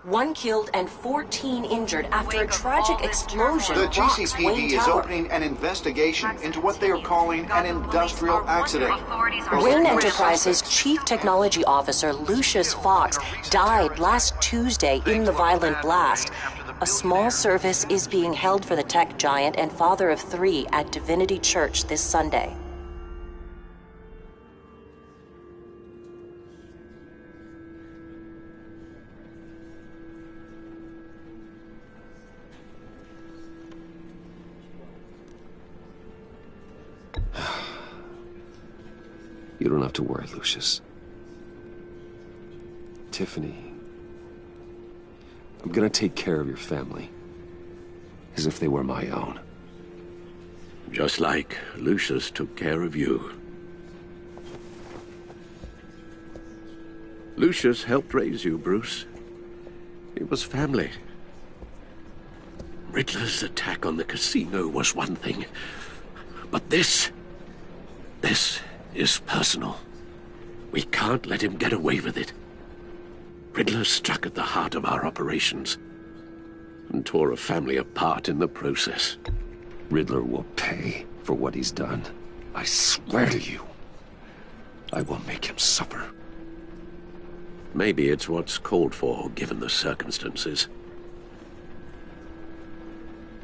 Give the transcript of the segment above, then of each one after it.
1 killed and 14 injured after a tragic explosion The rocks GCPD Wayne is Tower. opening an investigation into what they are calling an industrial accident. Wayne Enterprises' Chief Technology Officer Lucius Fox died last Tuesday in the violent blast. A small service is being held for the tech giant and father of 3 at Divinity Church this Sunday. You don't have to worry, Lucius. Tiffany, I'm gonna take care of your family, as if they were my own. Just like Lucius took care of you. Lucius helped raise you, Bruce. It was family. Riddler's attack on the casino was one thing, but this is personal. We can't let him get away with it. Riddler struck at the heart of our operations and tore a family apart in the process. Riddler will pay for what he's done. I swear to you, I will make him suffer. Maybe it's what's called for, given the circumstances.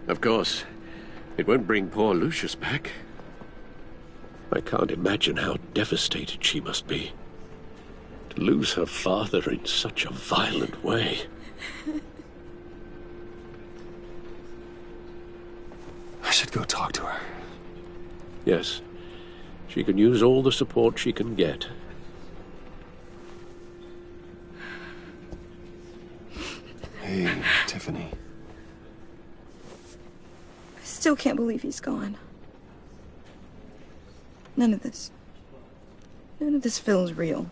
Of course, it won't bring poor Lucius back. I can't imagine how devastated she must be. To lose her father in such a violent way. I should go talk to her. Yes, she can use all the support she can get. Hey, Tiffany. I still can't believe he's gone. None of this feels real.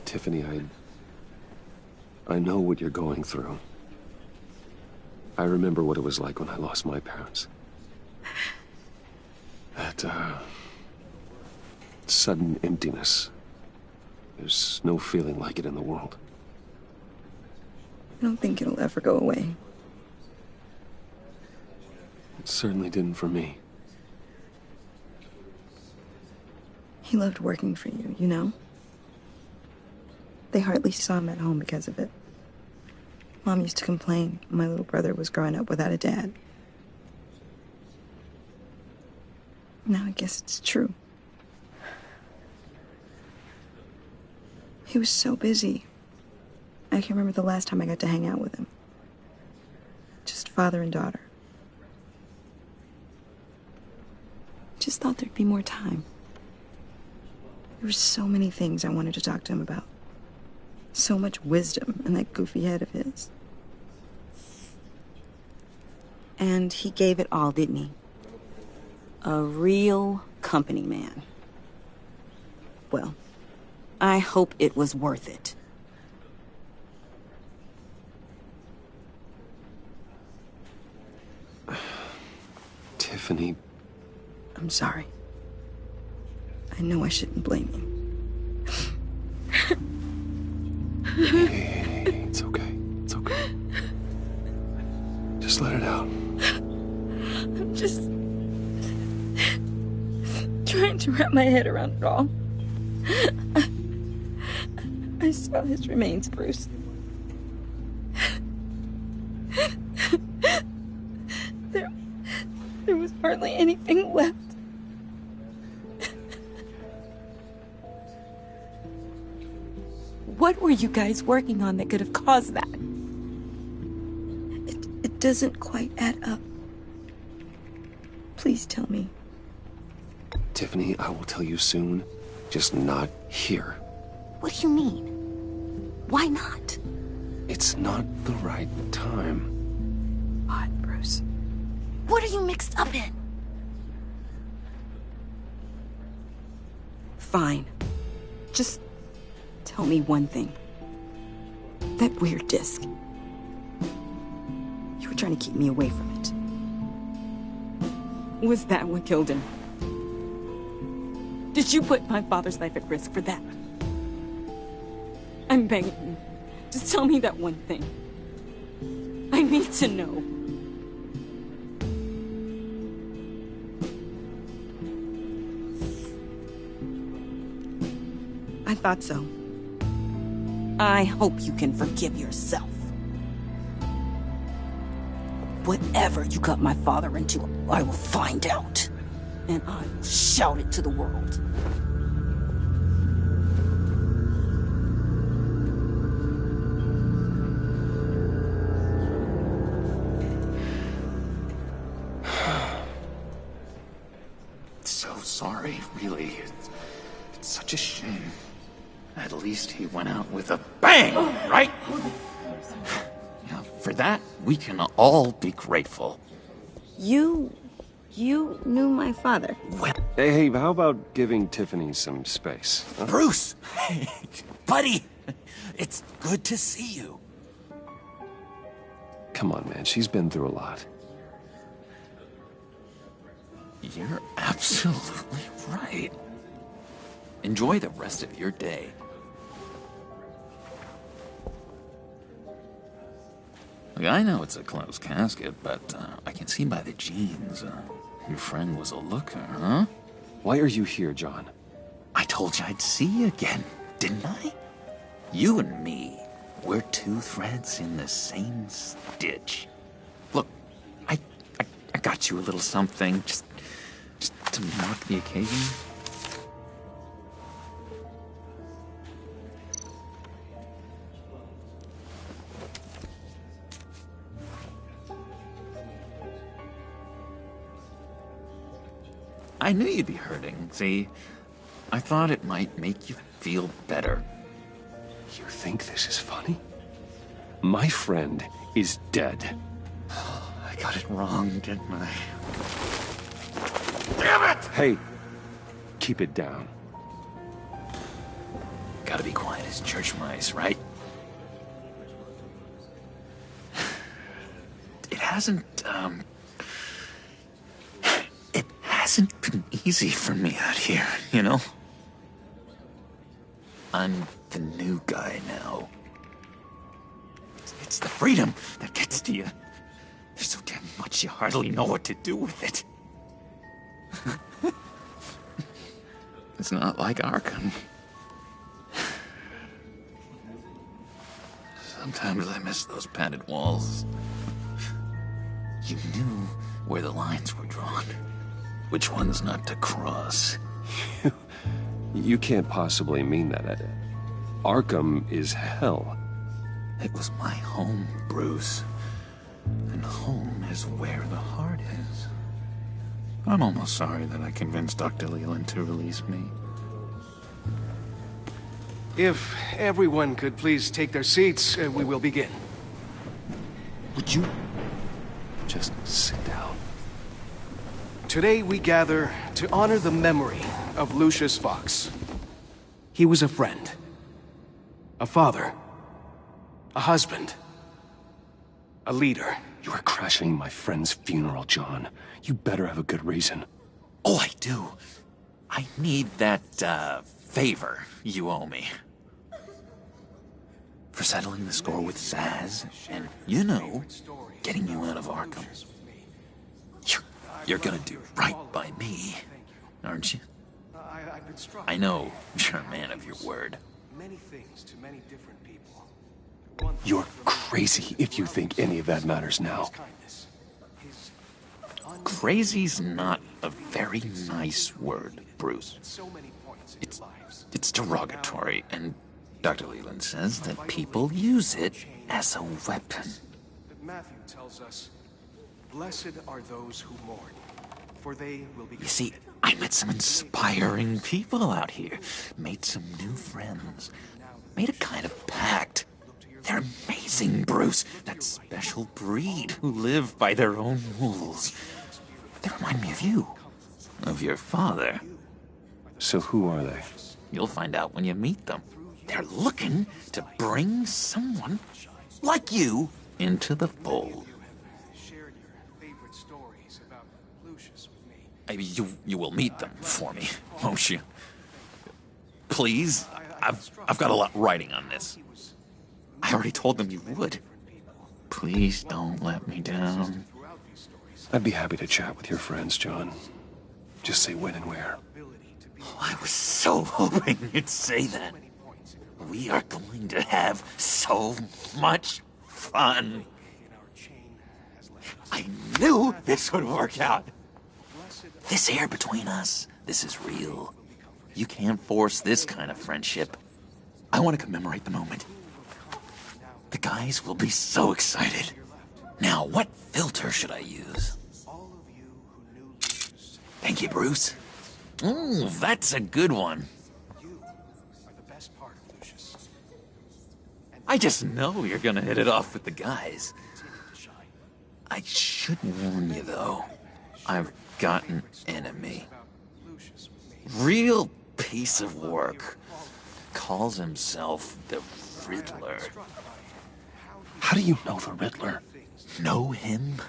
Tiffany, I know what you're going through. I remember what it was like when I lost my parents. That, sudden emptiness. There's no feeling like it in the world. I don't think it'll ever go away. It certainly didn't for me. He loved working for you, you know? They hardly saw him at home because of it. Mom used to complain my little brother was growing up without a dad. Now I guess it's true. He was so busy. I can't remember the last time I got to hang out with him. Just father and daughter. Just thought there'd be more time. There were so many things I wanted to talk to him about. So much wisdom in that goofy head of his. And he gave it all, didn't he? A real company man. Well, I hope it was worth it. Tiffany. I'm sorry. I know I shouldn't blame you. Hey, it's okay. It's okay. Just let it out. I'm just trying to wrap my head around it all. I saw his remains, Bruce. There was hardly anything left. What were you guys working on that could have caused that? It doesn't quite add up. Please tell me. Tiffany, I will tell you soon. Just not here. What do you mean? Why not? It's not the right time. What, Bruce? What are you mixed up in? Fine. Just tell me one thing. That weird disc. You were trying to keep me away from it. Was that what killed him? Did you put my father's life at risk for that? I'm begging you. Just tell me that one thing. I need to know. I thought so. I hope you can forgive yourself. Whatever you got my father into, I will find out. And I will shout it to the world. So sorry, really. It's such a shame. At least he went out with a bang, right? Yeah, for that, we can all be grateful. You knew my father. Well, Hey, how about giving Tiffany some space? Huh? Bruce! Buddy! It's good to see you. Come on, man. She's been through a lot. You're absolutely right. Enjoy the rest of your day. Look, I know it's a closed casket, but I can see by the jeans, your friend was a looker, huh? Why are you here, John? I told you I'd see you again, didn't I? You and me, we're two threads in the same stitch. Look, I got you a little something, just to mark the occasion. I knew you'd be hurting, see? I thought it might make you feel better. You think this is funny? My friend is dead. I got it wrong, didn't I? Damn it! Hey, keep it down. Gotta be quiet as church mice, right? It hasn't been easy for me out here, you know? I'm the new guy now. It's the freedom that gets to you. There's so damn much you hardly know what to do with it. It's not like Arkham. Sometimes I miss those padded walls. You knew where the lines were drawn. Which ones not to cross. You can't possibly mean that. Arkham is hell. It was my home, Bruce. And home is where the heart is. I'm almost sorry that I convinced Dr. Leland to release me. If everyone could please take their seats, we will begin. Would you? Just sit down. Today we gather to honor the memory of Lucius Fox. He was a friend, a father, a husband, a leader. You are crashing my friend's funeral, John. You better have a good reason. Oh, I do. I need that, favor you owe me. For settling the score with Zaz, and, you know, getting you out of Arkham. You're gonna do right by me, aren't you? I know you're a man of your word. Many things to many different people. You're crazy if you think any of that matters now. Crazy's not a very nice word, Bruce. It's derogatory, and Dr. Leland says that people use it as a weapon. Matthew tells us, "Blessed are those who mourn, for they will be..." You see, I met some inspiring people out here. Made some new friends. Made a kind of pact. They're amazing, Bruce. That special breed who live by their own rules. They remind me of you. Of your father. So who are they? You'll find out when you meet them. They're looking to bring someone like you into the fold. Shared your favorite stories about Lucius with me. You will meet them for me, won't you? Please? I've got a lot riding on this. I already told them you would. Please don't let me down. I'd be happy to chat with your friends, John. Just say when and where. Oh, I was so hoping you'd say that. We are going to have so much fun. I knew this would work out. This air between us, this is real. You can't force this kind of friendship. I want to commemorate the moment. The guys will be so excited. Now, what filter should I use? Thank you, Bruce. That's a good one. I just know you're gonna hit it off with the guys. I should warn you, though. I've got an enemy. Real piece of work. Calls himself the Riddler. How do you know the Riddler? Know him?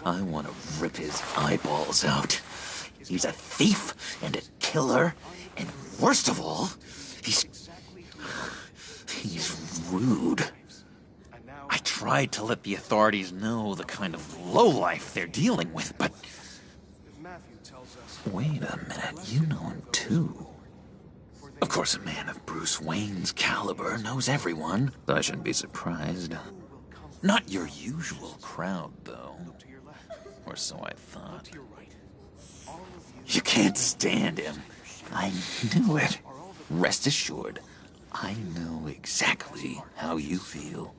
I want to rip his eyeballs out. He's a thief and a killer, and worst of all, he's rude. I tried to let the authorities know the kind of lowlife they're dealing with, but... Wait a minute, you know him too. Of course, a man of Bruce Wayne's caliber knows everyone. I shouldn't be surprised. Not your usual crowd, though. Or so I thought. You can't stand him. I knew it. Rest assured, I know exactly how you feel.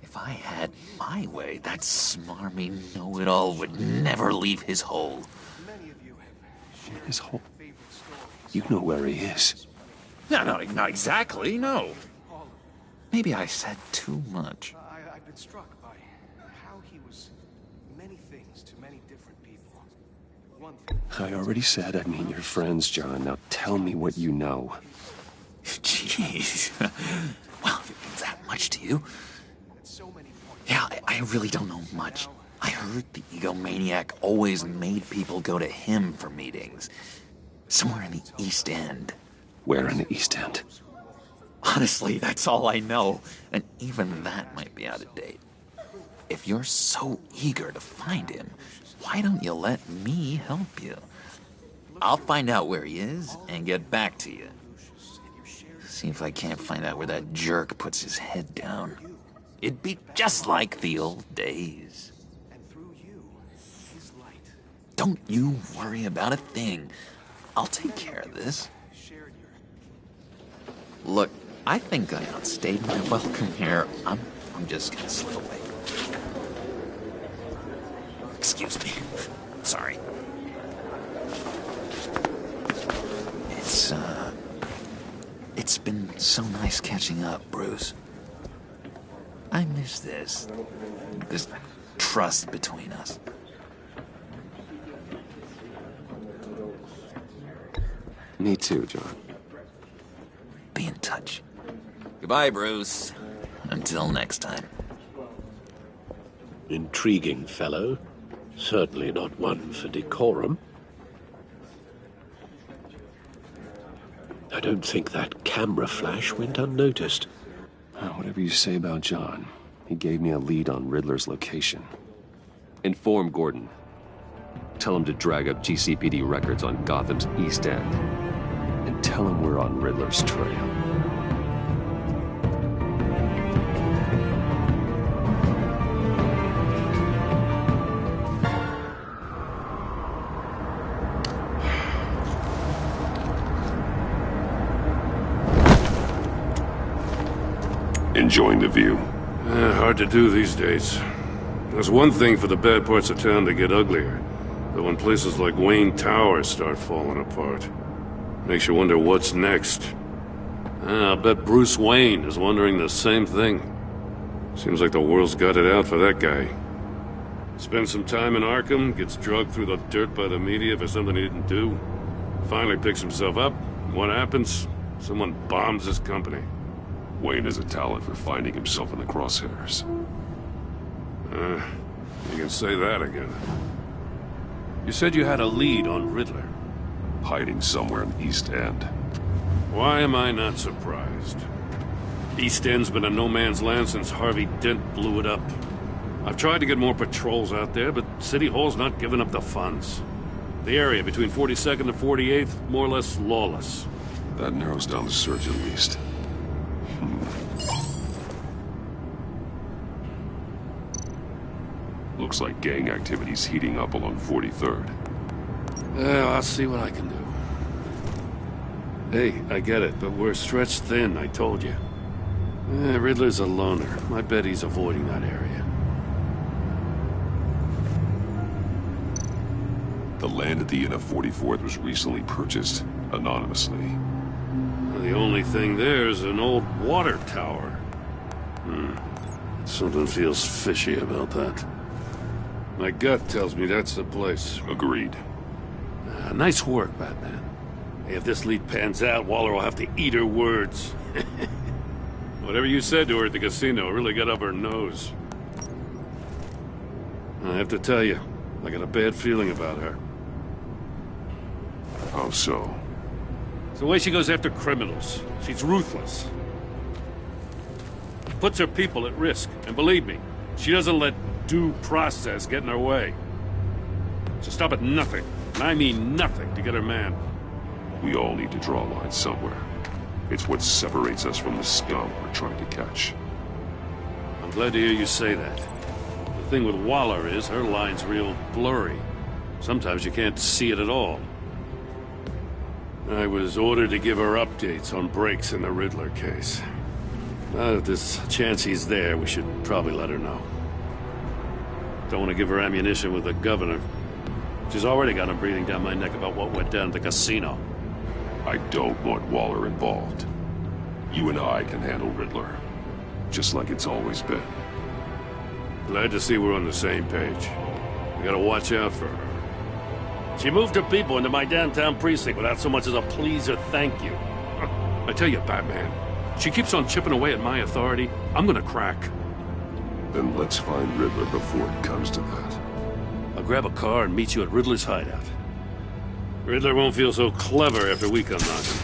If I had my way, that smarmy know-it-all would never leave his hole. His hole? You know where he is. No, not exactly, no. Maybe I said too much. I've been struck by how he was many things to many different people. One thing... I already said I mean your friends, John. Now tell me what you know. Jeez. Well, if it means that much to you. Yeah, I really don't know much. I heard the egomaniac always made people go to him for meetings. Somewhere in the East End. Where in the East End? Honestly, that's all I know. And even that might be out of date. If you're so eager to find him, why don't you let me help you? I'll find out where he is and get back to you. See if I can't find out where that jerk puts his head down. It'd be just like the old days. Don't you worry about a thing. I'll take care of this. Look, I think I outstayed my welcome here. I'm just gonna slip away. Excuse me. Sorry. It's been so nice catching up, Bruce. I miss this trust between us. Me too, John. Be in touch. Goodbye, Bruce. Until next time. Intriguing fellow. Certainly not one for decorum. I don't think that camera flash went unnoticed. Whatever you say about John, he gave me a lead on Riddler's location. Inform Gordon. Tell him to drag up GCPD records on Gotham's East End. And tell him we're on Riddler's trail. Enjoying the view? Hard to do these days. There's one thing for the bad parts of town to get uglier, but when places like Wayne Tower start falling apart, makes you wonder what's next. I'll bet Bruce Wayne is wondering the same thing. Seems like the world's got it out for that guy. Spends some time in Arkham, gets drugged through the dirt by the media for something he didn't do. Finally picks himself up. What happens? Someone bombs his company. Wayne has a talent for finding himself in the crosshairs. You can say that again. You said you had a lead on Riddler. Hiding somewhere in East End. Why am I not surprised? East End's been a no man's land since Harvey Dent blew it up. I've tried to get more patrols out there, but City Hall's not giving up the funds. The area between 42nd and 48th, more or less lawless. That narrows down the search at least. Looks like gang activity's heating up along 43rd. Well, I'll see what I can do. Hey, I get it, but we're stretched thin, I told you. Riddler's a loner. I bet he's avoiding that area. The land at the end of 44th was recently purchased, anonymously. The only thing there is an old water tower. Something feels fishy about that. My gut tells me that's the place. Agreed. Nice work, Batman. Hey, if this lead pans out, Waller will have to eat her words. Whatever you said to her at the casino really got up her nose. I have to tell you, I got a bad feeling about her. How so? It's the way she goes after criminals. She's ruthless. Puts her people at risk. And believe me, she doesn't let due process get in her way. She'll stop at nothing, and I mean nothing, to get her man. We all need to draw a line somewhere. It's what separates us from the scum we're trying to catch. I'm glad to hear you say that. The thing with Waller is her line's real blurry. Sometimes you can't see it at all. I was ordered to give her updates on breaks in the Riddler case. Now that there's a chance he's there, we should probably let her know. Don't want to give her ammunition with the governor. She's already got him breathing down my neck about what went down at the casino. I don't want Waller involved. You and I can handle Riddler, just like it's always been. Glad to see we're on the same page. We gotta watch out for her. She moved her people into my downtown precinct without so much as a please or thank you. I tell you, Batman, she keeps on chipping away at my authority. I'm gonna crack. Then let's find Riddler before it comes to that. I'll grab a car and meet you at Riddler's hideout. Riddler won't feel so clever after we come knocking.